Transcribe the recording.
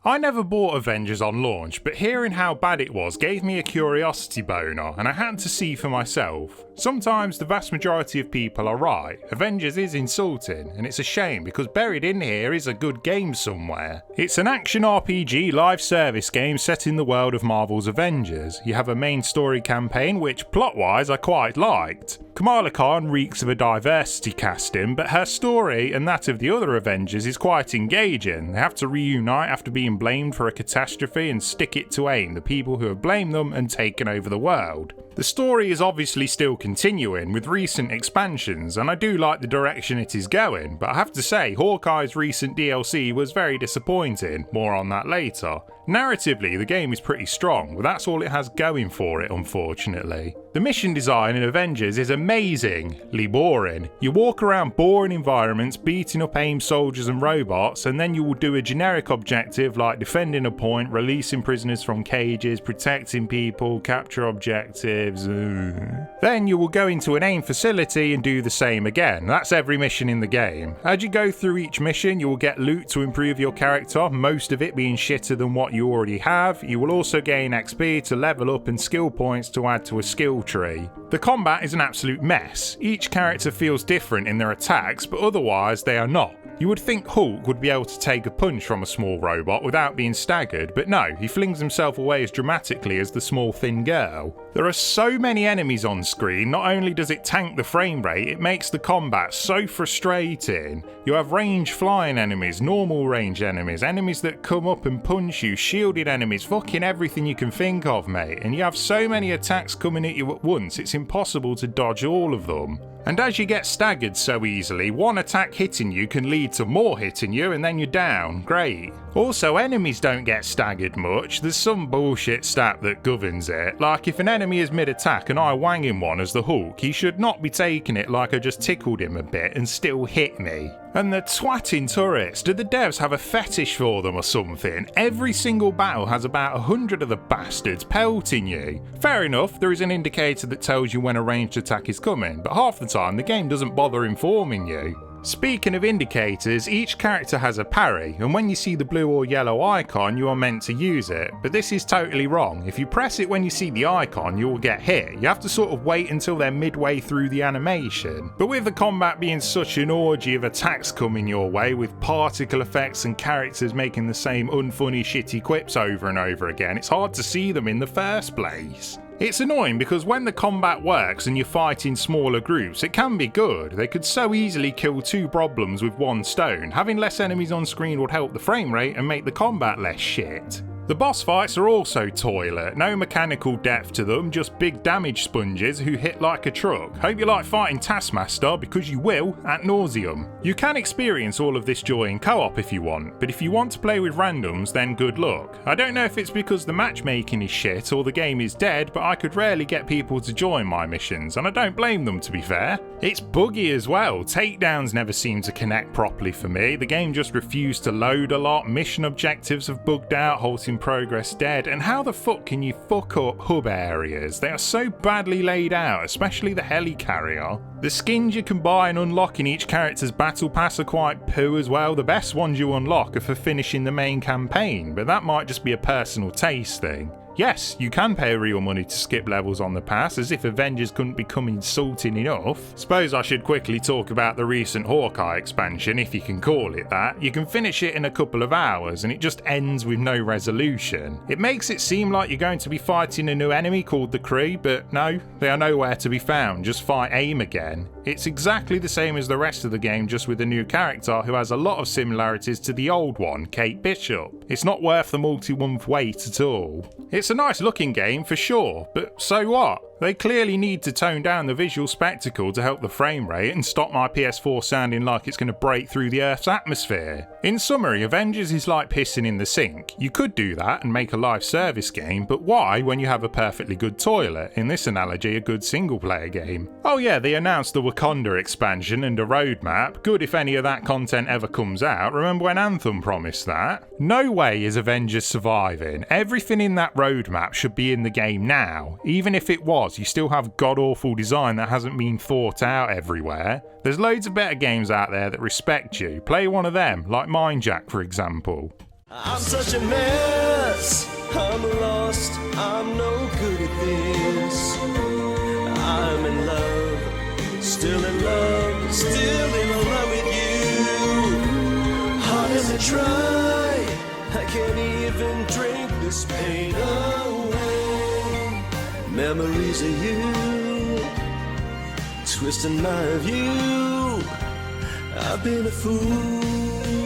I never bought Avengers on launch, but hearing how bad it was gave me a curiosity boner, and I had to see for myself. Sometimes the vast majority of people are right. Avengers is insulting, and it's a shame because buried in here is a good game somewhere. It's an action RPG live service game set in the world of Marvel's Avengers. You have a main story campaign which, plot-wise, I quite liked. Kamala Khan reeks of a diversity casting, but her story and that of the other Avengers is quite engaging. They have to reunite after being blamed for a catastrophe and stick it to AIM, the people who have blamed them and taken over the world. The story is obviously still continuing with recent expansions, and I do like the direction it is going, but I have to say Hawkeye's recent DLC was very disappointing, more on that later. Narratively, the game is pretty strong, but that's all it has going for it, unfortunately. The mission design in Avengers is amazingly boring. You walk around boring environments, beating up AIM soldiers and robots, and then you will do a generic objective like defending a point, releasing prisoners from cages, protecting people, capture objectives. Then you will go into an AIM facility and do the same again. That's every mission in the game. As you go through each mission, you will get loot to improve your character, most of it being shitter than what you already have. You will also gain XP to level up and skill points to add to a skill tree. The combat is an absolute mess. Each character feels different in their attacks, but otherwise they are not. You would think Hulk would be able to take a punch from a small robot without being staggered, but no, he flings himself away as dramatically as the small thin girl. There are so many enemies on screen, not only does it tank the frame rate, it makes the combat so frustrating. You have range flying enemies, normal range enemies, enemies that come up and punch you, shielded enemies, fucking everything you can think of, mate, and you have so many attacks coming at you at once, it's impossible to dodge all of them. And as you get staggered so easily, one attack hitting you can lead to more hitting you and then you're down. Great. Also, enemies don't get staggered much. There's some bullshit stat that governs it. Like if an enemy is mid-attack and I wang him one as the Hulk, he should not be taking it like I just tickled him a bit and still hit me. And the twatting turrets, do the devs have a fetish for them or something? Every single battle has about 100 of the bastards pelting you. Fair enough, there is an indicator that tells you when a ranged attack is coming, but half the time the game doesn't bother informing you. Speaking of indicators, each character has a parry, and when you see the blue or yellow icon you are meant to use it, but this is totally wrong. If you press it when you see the icon you will get hit. You have to sort of wait until they're midway through the animation. But with the combat being such an orgy of attacks coming your way with particle effects and characters making the same unfunny shitty quips over and over again, it's hard to see them in the first place. It's annoying because when the combat works and you fight in smaller groups, it can be good. They could so easily kill two problems with one stone. Having less enemies on screen would help the frame rate and make the combat less shit. The boss fights are also toilet, no mechanical depth to them, just big damage sponges who hit like a truck. Hope you like fighting Taskmaster because you will ad nauseum. You can experience all of this joy in co-op if you want, but if you want to play with randoms then good luck. I don't know if it's because the matchmaking is shit or the game is dead, but I could rarely get people to join my missions, and I don't blame them to be fair. It's buggy as well, takedowns never seem to connect properly for me, the game just refused to load a lot, mission objectives have bugged out, halting progress dead, and how the fuck can you fuck up hub areas? They are so badly laid out, especially the helicarrier. The skins you can buy and unlock in each character's battle pass are quite poo as well. The best ones you unlock are for finishing the main campaign, but that might just be a personal taste thing. Yes, you can pay real money to skip levels on the pass, as if Avengers couldn't become insulting enough. Suppose I should quickly talk about the recent Hawkeye expansion, if you can call it that. You can finish it in a couple of hours, and it just ends with no resolution. It makes it seem like you're going to be fighting a new enemy called the Kree, but no, they are nowhere to be found, just fight AIM again. It's exactly the same as the rest of the game, just with a new character who has a lot of similarities to the old one, Kate Bishop. It's not worth the multi-month wait at all. It's a nice looking game for sure, but so what? They clearly need to tone down the visual spectacle to help the frame rate and stop my PS4 sounding like it's going to break through the Earth's atmosphere. In summary, Avengers is like pissing in the sink. You could do that and make a live service game, but why when you have a perfectly good toilet? In this analogy, a good single player game. Oh yeah, they announced the Wakanda expansion and a roadmap. Good if any of that content ever comes out. Remember when Anthem promised that? No way is Avengers surviving. Everything in that roadmap should be in the game now. Even if it was, you still have god-awful design that hasn't been thought out everywhere. There's loads of better games out there that respect you. Play one of them, like Mindjack for example. I'm such a mess, I'm lost, I'm no good at this. I'm in love, still in love, still in love with you. Hard as I try, I can't even drink this pain away. Memories of you, twisting my view. I've been a fool.